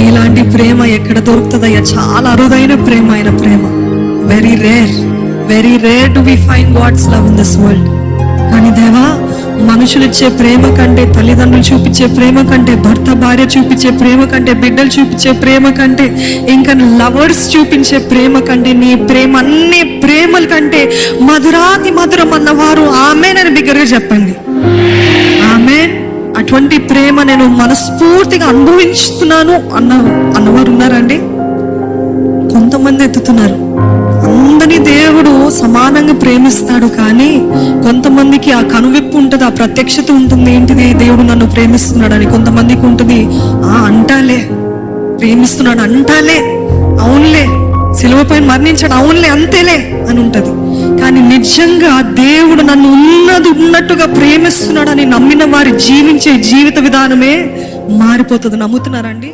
ఇలాంటి ప్రేమ ఎక్కడ దొరుకుతుందయ్యా? చాలా అరుదైన ప్రేమ, ఆయన ప్రేమ. Very rare to we find God's love in this world. కానీ దేవా, మనుషులు ఇచ్చే ప్రేమ కంటే, తల్లిదండ్రులు చూపించే ప్రేమ కంటే, భర్త భార్య చూపించే ప్రేమ కంటే, బిడ్డలు చూపించే ప్రేమ కంటే, ఇంకా లవర్స్ చూపించే ప్రేమ కంటే, నీ ప్రేమ అన్ని ప్రేమల కంటే మధురాతి మధురం అన్నవారు ఆమేన్ అని బిగ్గరగా చెప్పండి. ఆమేన్. అటువంటి ప్రేమ నేను మనస్ఫూర్తిగా అనుభవిస్తున్నాను అన్నవారు ఉన్నారండి? కొంతమంది ఎత్తుతున్నారు. అందరినీ దేవుడు సమానంగా ప్రేమిస్తాడు, కానీ కొంతమందికి ఆ కనువిప్పు ఉంటుంది, ఆ ప్రత్యక్షత ఉంటుంది. ఏంటిది? దేవుడు నన్ను ప్రేమిస్తున్నాడు అని. కొంతమందికి ఉంటుంది, అంటాలే ప్రేమిస్తున్నాడు, అంటాలే, అవునులే సిలువ పైన మరణించాడు, అవునులే అంతేలే అని ఉంటది. కానీ నిజంగా దేవుడు నన్ను ఉన్నట్టుగా ప్రేమిస్తున్నాడని నమ్మిన వారి జీవించే జీవిత విధానమే మారిపోతుంది. నమ్ముతున్నారండి?